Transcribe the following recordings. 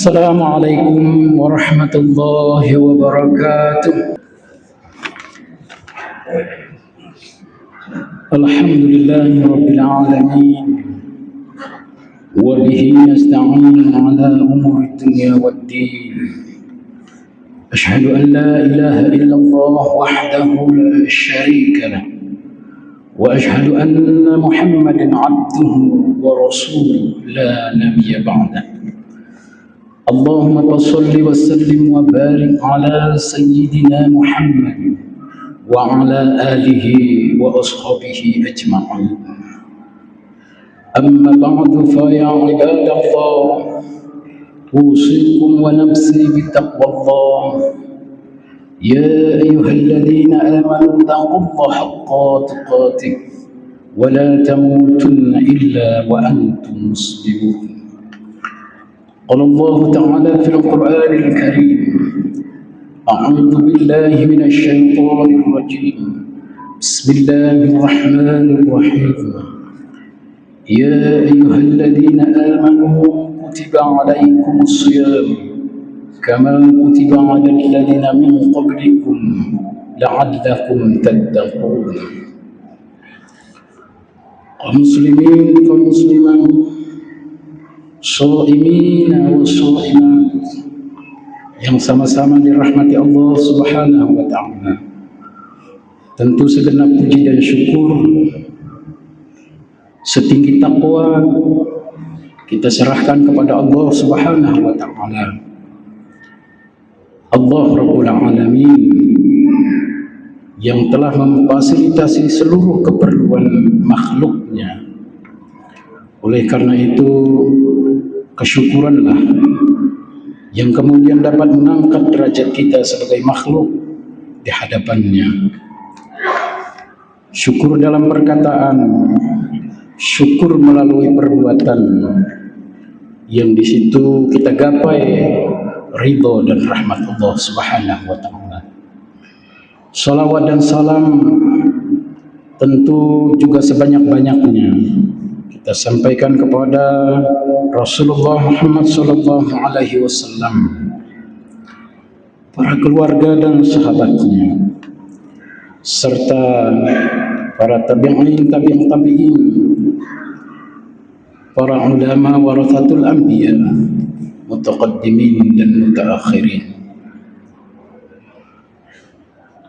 Assalamualaikum warahmatullahi wabarakatuh. Alhamdulillahi rabbil alamin. Wa bihi nasta'in ala umuri dunya waddin. Ashhadu an la ilaha illallah wahdahu la syarika lah. Wa ashhadu anna Muhammadan abduhu wa rasuluhu la nabiyya ba'dah. Allahumma salli wa sallim wa barik ala sayyidina Muhammad wa ala alihi wa ashabihi ajma'in. Amma ba'du fa ya ibadallah, usikum wa nafsi bittaqwallah. Ya ayyuhalladzina amanu taqullaha haqqa tuqatih wa la tamutunna illa wa antum muslimun. قال الله تعالى في القرآن الكريم: أعوذ بالله من الشيطان الرجيم بسم الله الرحمن الرحيم يا أيها الذين آمنوا كتب عليكم الصيام كما كتب على الذين من قبلكم لعلكم تتقون. Muslimin kaum muslimat, shaimina wa shaimat yang sama-sama dirahmati Allah Subhanahu wa ta'ala. Tentu segenap puji dan syukur setinggi takwa kita serahkan kepada Allah Subhanahu wa ta'ala. Allah Rabbul Alamin yang telah memfasilitasi seluruh keperluan makhluknya. Oleh karena itu, kesyukuranlah yang kemudian dapat mengangkat derajat kita sebagai makhluk di hadapannya. Syukur dalam perkataan, syukur melalui perbuatan, yang di situ kita gapai ridho dan rahmat Allah Subhanahu wa ta'ala. Salawat dan salam tentu juga sebanyak-banyaknya kita sampaikan kepada Rasulullah Muhammad sallallahu alaihi wasallam, para keluarga dan sahabatnya, serta para tabi'in, tabi'in, para ulama warathatul anbiya, mutaqaddimin dan mutaakhirin.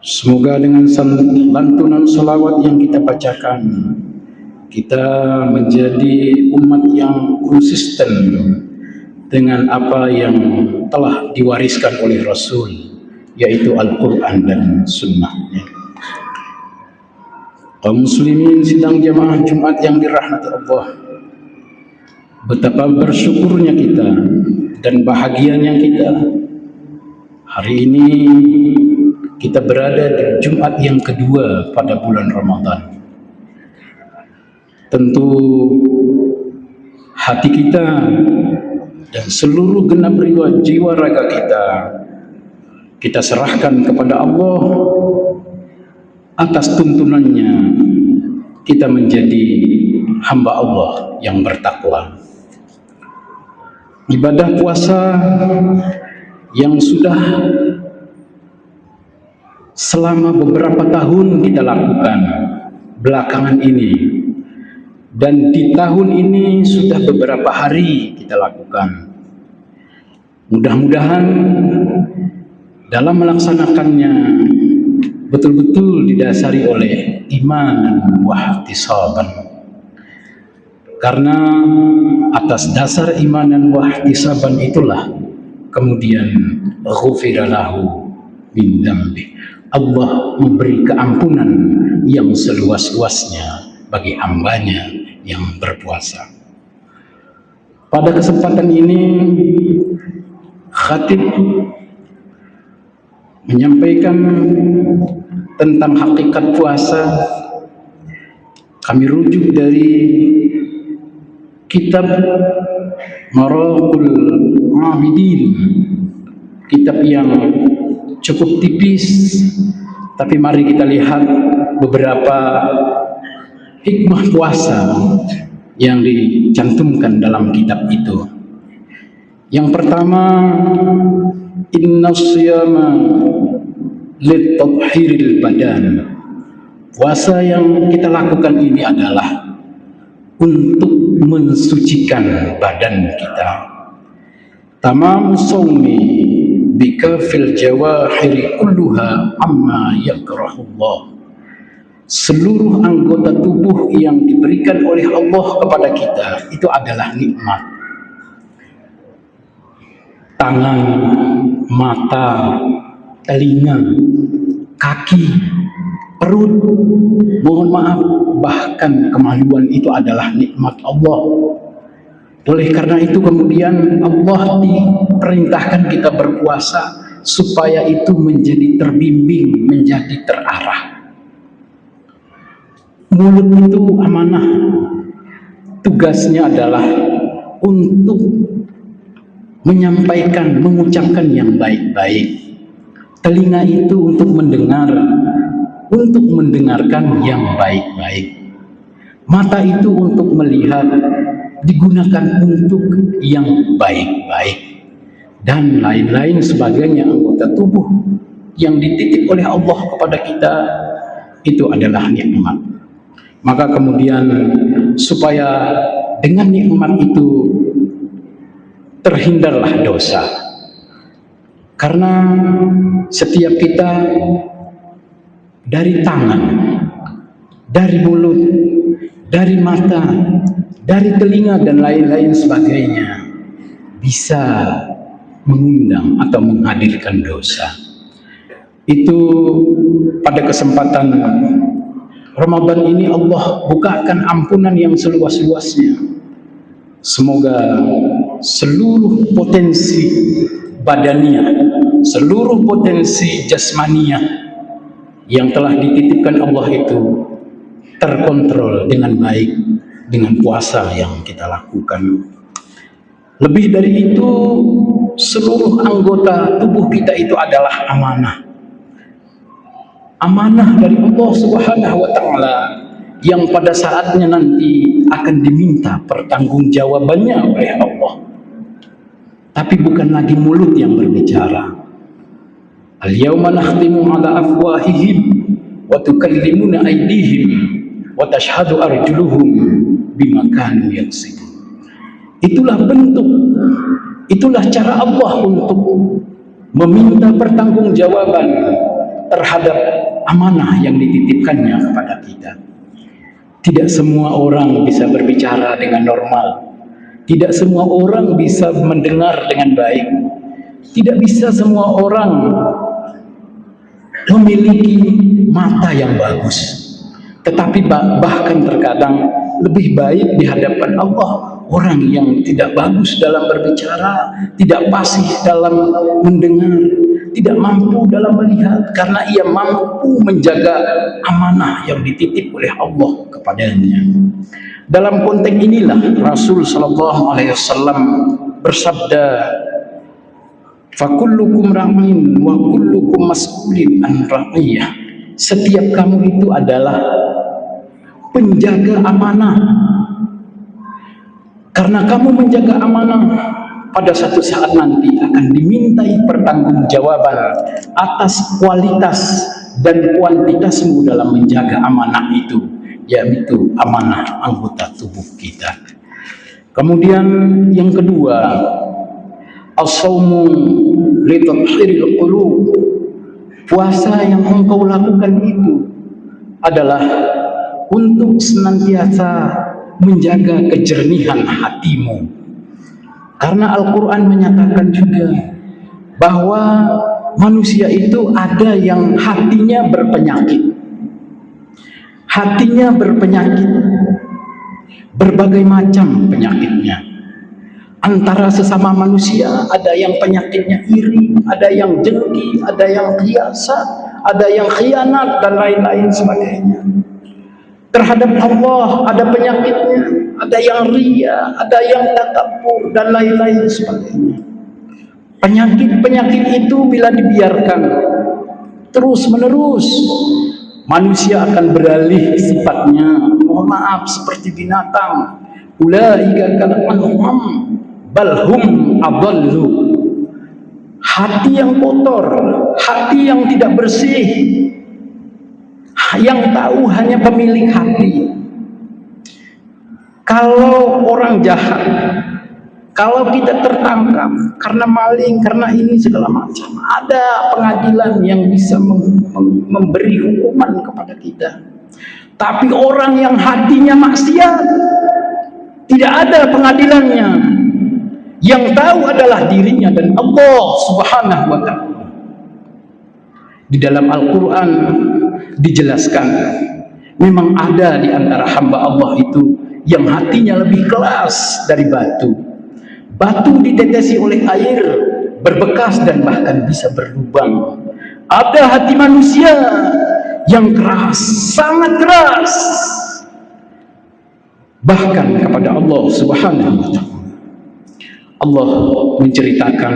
Semoga dengan lantunan salawat yang kita bacakan, kita menjadi umat yang konsisten dengan apa yang telah diwariskan oleh Rasul, yaitu Al-Quran dan Sunnahnya. Kaum muslimin sidang jamaah Jumat yang dirahmati Allah, betapa bersyukurnya kita dan bahagianya kita hari ini kita berada di Jumat yang kedua pada bulan Ramadan. Tentu hati kita dan seluruh genap jiwa raga kita serahkan kepada Allah. Atas tuntunannya kita menjadi hamba Allah yang bertakwa. Ibadah puasa yang sudah selama beberapa tahun kita lakukan belakangan ini, dan di tahun ini sudah beberapa hari kita lakukan. Mudah-mudahan dalam melaksanakannya betul-betul didasari oleh iman dan wahtisaban. Karena atas dasar iman dan wahtisaban itulah kemudian ghufira lahu min dzambi. Allah memberi keampunan yang seluas-luasnya bagi hambanya yang berpuasa. Pada kesempatan ini, khatib menyampaikan tentang hakikat puasa. Kami rujuk dari kitab Maraqul Abidin, kitab yang cukup tipis, tapi mari kita lihat beberapa hikmah puasa yang dicantumkan dalam kitab itu. Yang pertama, inna siyama litadhhiril badan. Puasa yang kita lakukan ini adalah untuk mensucikan badan kita. Tamamu sawmi bikafil jawahiri kulluha amma yakrahullah. Seluruh anggota tubuh yang diberikan oleh Allah kepada kita itu adalah nikmat. Tangan, mata, telinga, kaki, perut, mohon maaf, bahkan kemaluan itu adalah nikmat Allah. Oleh karena itu kemudian Allah diperintahkan kita berpuasa supaya itu menjadi terbimbing, menjadi terarah. Mulut itu amanah. Tugasnya adalah untuk menyampaikan, mengucapkan yang baik-baik. Telinga itu untuk mendengar, untuk mendengarkan yang baik-baik. Mata itu untuk melihat, digunakan untuk yang baik-baik. Dan lain-lain sebagainya anggota tubuh yang dititip oleh Allah kepada kita itu adalah nikmat. Maka kemudian supaya dengan nikmat itu terhindarlah dosa. Karena setiap kita dari tangan, dari mulut, dari mata, dari telinga dan lain-lain sebagainya bisa mengundang atau menghadirkan dosa. Itu pada kesempatan Ramadan ini Allah bukakan ampunan yang seluas-luasnya. Semoga seluruh potensi badania, seluruh potensi jasmania yang telah dititipkan Allah itu terkontrol dengan baik dengan puasa yang kita lakukan. Lebih dari itu, seluruh anggota tubuh kita itu adalah amanah. Amanah dari Allah Subhanahu wa Ta'ala yang pada saatnya nanti akan diminta pertanggungjawabannya oleh Allah. Tapi bukan lagi mulut yang berbicara. Al-yawma nakhtimu ala afwahihim wa tukallimuna aydihim wa tashhadu arjuluhum bima kanu yaksibun. Itulah bentuk, itulah cara Allah untuk meminta pertanggungjawaban terhadap amanah yang dititipkannya kepada kita. Tidak semua orang bisa berbicara dengan normal. Tidak semua orang bisa mendengar dengan baik. Tidak bisa semua orang memiliki mata yang bagus. Tetapi bahkan terkadang lebih baik di hadapan Allah orang yang tidak bagus dalam berbicara, tidak fasih dalam mendengar, tidak mampu dalam melihat, karena ia mampu menjaga amanah yang dititip oleh Allah kepadanya. Dalam konteks inilah Rasul Shallallahu Alaihi Wasallam bersabda, "Fakullukum ra'in wa kullukum mas'ulin an ra'iyah." Setiap kamu itu adalah penjaga amanah. Karena kamu menjaga amanah, pada suatu saat nanti akan dimintai pertanggungjawaban atas kualitas dan kuantitasmu dalam menjaga amanah itu, yaitu amanah anggota tubuh kita. Kemudian yang kedua, as-shaumu litadhhiril qulub. Puasa yang engkau lakukan itu adalah untuk senantiasa menjaga kejernihan hatimu. Karena Al-Quran menyatakan juga bahwa manusia itu ada yang hatinya berpenyakit. Hatinya berpenyakit, berbagai macam penyakitnya. Antara sesama manusia ada yang penyakitnya iri, ada yang dengki, ada yang kiasa, ada yang khianat dan lain-lain sebagainya. Terhadap Allah ada penyakitnya, ada yang ria, ada yang takabur dan lain-lain sebagainya. Penyakit-penyakit itu bila dibiarkan terus menerus, manusia akan beralih sifatnya, mohon maaf, seperti binatang. Ulaika kal an'am balhum adallu. Hati yang kotor, hati yang tidak bersih, yang tahu hanya pemilik hati. Kalau orang jahat, kalau kita tertangkap karena maling, karena ini segala macam, ada pengadilan yang bisa memberi hukuman kepada kita. Tapi orang yang hatinya maksiat, tidak ada pengadilannya. Yang tahu adalah dirinya dan Allah Subhanahu wa ta'ala. Di dalam Al-Quran dijelaskan, memang ada di antara hamba Allah itu yang hatinya lebih keras dari batu. Batu ditetesi oleh air, berbekas dan bahkan bisa berlubang. Ada hati manusia yang keras, sangat keras, bahkan kepada Allah Subhanahu wa ta'ala. Allah menceritakan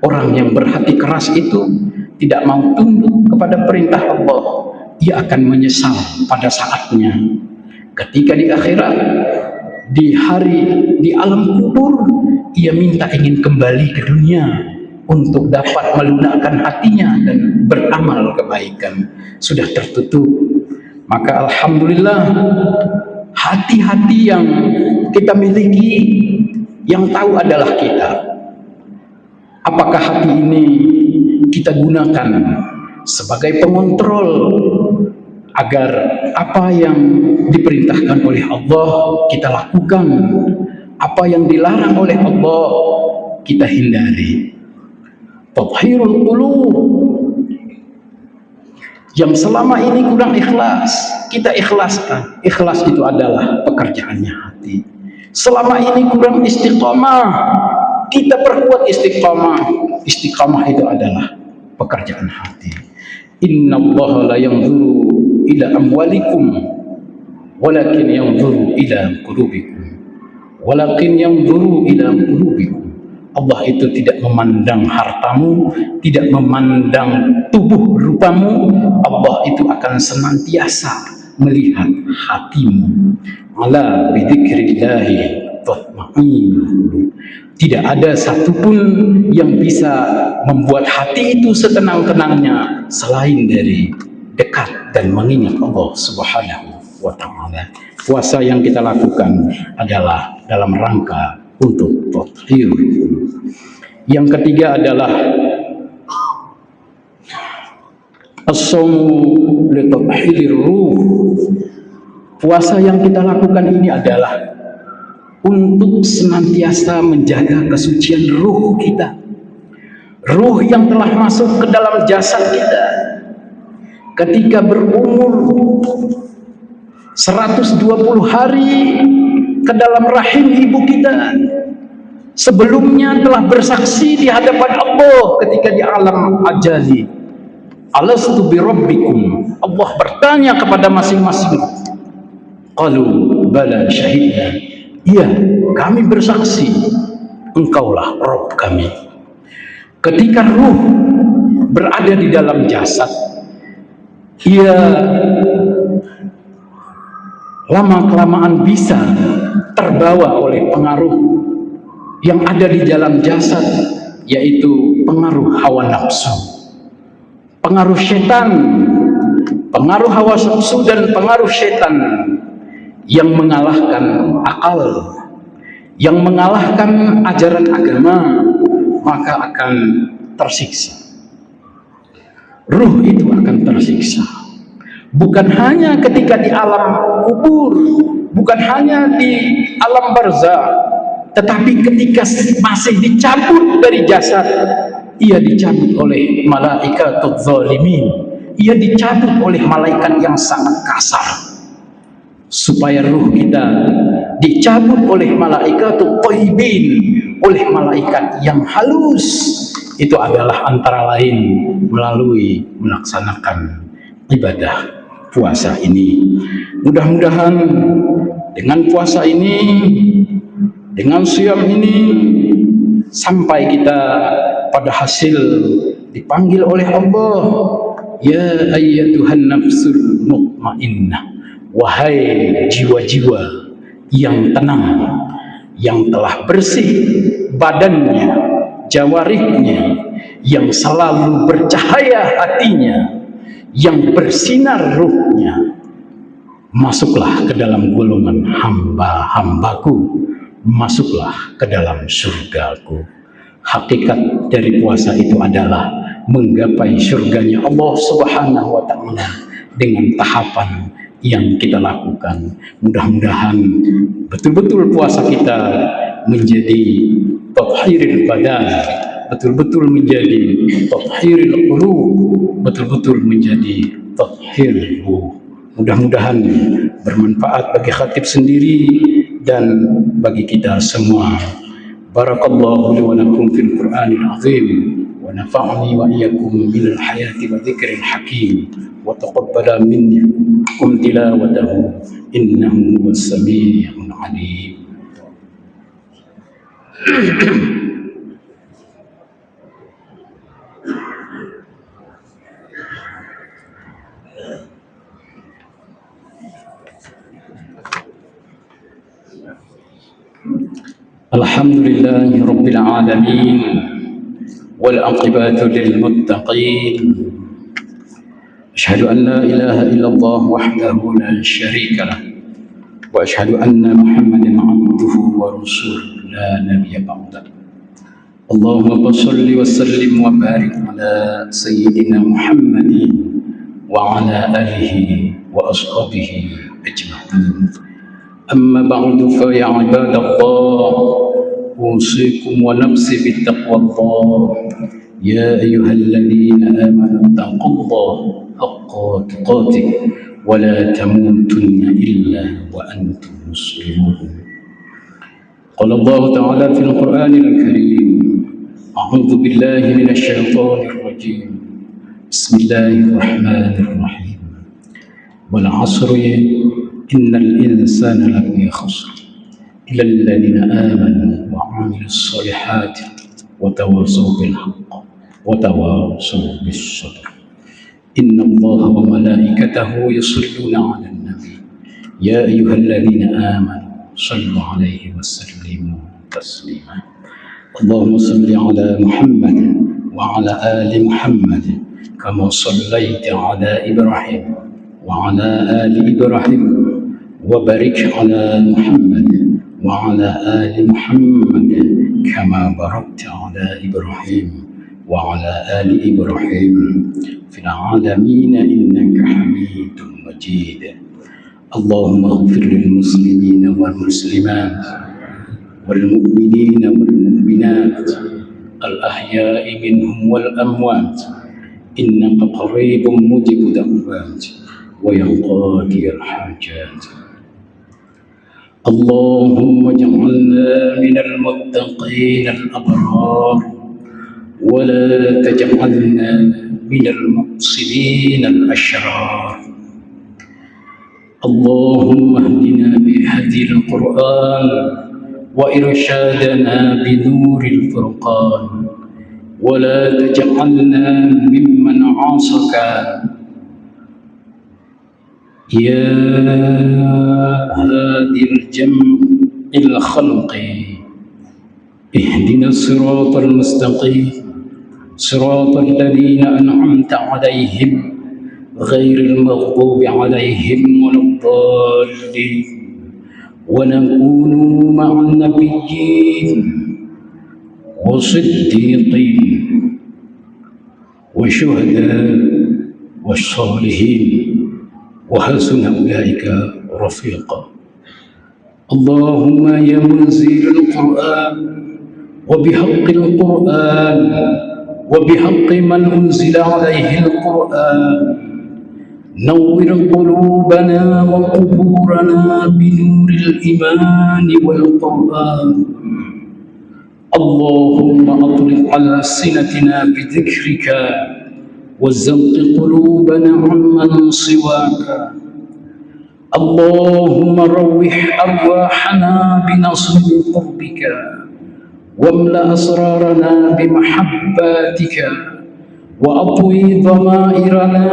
orang yang berhati keras itu tidak mau tunduk kepada perintah Allah, ia akan menyesal pada saatnya. Ketika di akhirat, di alam kubur, ia minta ingin kembali ke dunia untuk dapat melunakkan hatinya dan beramal kebaikan. Sudah tertutup. Maka alhamdulillah, hati-hati yang kita miliki, yang tahu adalah kita. Apakah hati ini kita gunakan sebagai pengontrol agar apa yang diperintahkan oleh Allah kita lakukan, apa yang dilarang oleh Allah kita hindari. Tathhirul qulub, yang selama ini kurang ikhlas, kita ikhlaskan. Ikhlas itu adalah pekerjaannya hati. Selama ini kurang istiqamah, kita perkuat istiqamah. Istiqamah itu adalah pekerjaan hati. Innallaha la yanzuru ila amwalikum walakin yanzuru ila qulubikum. Walakin yanzuru ila qulubikum. Allah itu tidak memandang hartamu, tidak memandang tubuh rupamu. Allah itu akan senantiasa melihat hatimu. Ala bidzikrillahi tatma'innul. Tidak ada satupun yang bisa membuat hati itu setenang-tenangnya selain dari dekat dan mengingat Allah Subhanahu wa ta'ala. Puasa yang kita lakukan adalah dalam rangka untuk tathhir. Yang ketiga adalah as-shaumu li tathhirir ruh. Puasa yang kita lakukan ini adalah untuk senantiasa menjaga kesucian ruh kita. Ruh yang telah masuk ke dalam jasad kita ketika berumur 120 hari ke dalam rahim ibu kita, sebelumnya telah bersaksi di hadapan Allah ketika di alam ajali. Alastu bi rabbikum. Allah bertanya kepada masing-masing. Qalu bala syahidna. Iya, kami bersaksi, engkaulah Rabb kami. Ketika ruh berada di dalam jasad, ia lama-kelamaan bisa terbawa oleh pengaruh yang ada di dalam jasad, yaitu pengaruh hawa nafsu, pengaruh setan, pengaruh hawa nafsu dan pengaruh setan yang mengalahkan akal, yang mengalahkan ajaran agama, maka akan tersiksa. Ruh itu akan tersiksa. Bukan hanya ketika di alam kubur, bukan hanya di alam barzakh, tetapi ketika masih dicabut dari jasad, ia dicabut oleh malaikatul zalimin, ia dicabut oleh malaikat yang sangat kasar. Supaya ruh kita dicabut oleh malaikatul thayyibin, oleh malaikat yang halus, itu adalah antara lain melalui melaksanakan ibadah puasa ini. Mudah-mudahan dengan puasa ini, dengan siyam ini, sampai kita pada hasil dipanggil oleh Allah, ya ayyatuhan nafsul mutmainnah, wahai jiwa-jiwa yang tenang, yang telah bersih badannya, jawarihnya, yang selalu bercahaya hatinya, yang bersinar ruhnya, masuklah ke dalam golongan hamba-hambaku, masuklah ke dalam surgaku. Hakikat dari puasa itu adalah menggapai surganya Allah Subhanahu wa Ta'ala dengan tahapan yang kita lakukan. Mudah-mudahan betul-betul puasa kita menjadi tathhiril badan, betul-betul menjadi tathhiril qulub, betul-betul menjadi tathhiril ruh. Mudah-mudahan bermanfaat bagi khatib sendiri dan bagi kita semua. Barakallahu li wa lakum fil Qur'anil azim wa nafa'ani wa iyyakum minal hayati wa dzikril hakim wa taqabbala minni tilawatahu innahu huwas sami'ul alim. Alhamdulillahi Rabbil Alamin wal aqibatu lil muttaqin. Asyhadu an la ilaha illallah wahdahu la syarika lah wa asyhadu anna Muhammadan abduhu wa rasuluhu la nabiyya ba'da. Allahumma shalli wa sallim wa barik ala sayyidina Muhammadin wa ala alihi wa ashabihi ajma'in. أما بعد فيا عباد الله أوصيكم ونفسي بتقوى الله يا أيها الذين آمنوا اتقوا الله حق تقاته ولا تموتن إلا وأنتم مسلمون. قال الله تعالى في القرآن الكريم أعوذ بالله من الشيطان الرجيم بسم الله الرحمن الرحيم والعصر إن الإنسان لفي خسر إلا الذين آمنوا وعملوا الصالحات وتواصوا بالحق وتواصوا بالصبر إن الله وملائكته يصلون على النبي يا أيها الذين آمنوا صلوا عليه وسلموا تسليما. اللهم صل على محمد وعلى آل محمد كما صليت على إبراهيم وعلى آل إبراهيم وبارك على محمد وعلى آل محمد كما باركت على إبراهيم وعلى آل إبراهيم في العالمين إنك حميد مجيد. اللهم اغفر للمسلمين والمسلمات والمؤمنين والمؤمنات الأحياء منهم والأموات إنك قريب مجيب الدعوات ويقاضي الحاجات. اللهم اجعلنا من المتقين الأبرار ولا تجعلنا من المقصدين الأشرار. اللهم اهدنا بهدي القرآن وإرشادنا بنور الفرقان ولا تجعلنا ممن عاصك يا هادي الجمع الخلق. اهدنا الصراط المستقيم صراط الذين أنعمت عليهم غير المغضوب عليهم ولا الضالين ونكون مع النبيين والصديقين والشهداء والصالحين وحسن أولئك رفيقا. اللهم يا منزل القرآن وبحق القرآن وبحق من أنزل عليه القرآن نور قلوبنا وقبورنا بنور الإيمان والقرآن. اللهم أطلق على ألسنتنا بذكرك وزق قلوبنا عمن سواك. اللهم روح أرواحنا بنصر قربك واملأ أسرارنا بمحباتك وأطوي ضمائرنا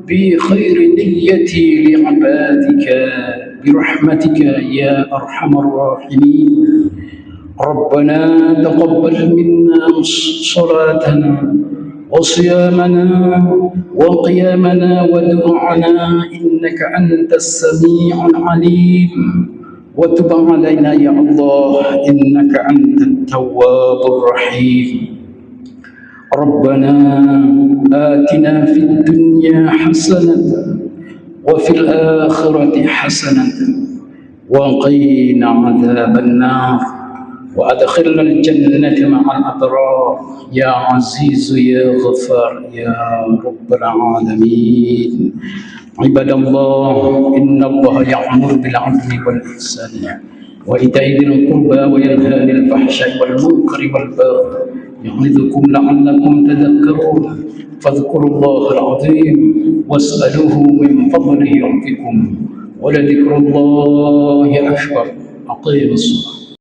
بخير نية لعبادك برحمتك يا أرحم الراحمين. ربنا تقبل منا صلاتنا وصيامنا وقيامنا ودعاءنا إنك أنت السميع العليم. وتب علينا يا الله إنك أنت التواب الرحيم. ربنا آتنا في الدنيا حسنة وفي الآخرة حسنة وقنا عذاب النار وأدخلنا الجنة مع الأبرار يا عزيز يا غفار يا رب العالمين. عباد الله إن الله يأمر بالعدل والإحسان وإيتاء ذي القربى وينهى عن الفحشاء والمنكر والبغي يعظكم لعلكم تذكرون. فاذكروا الله العظيم واسألوه من فضله يعطكم ولذكر الله أكبر. أقيموا الصلاة.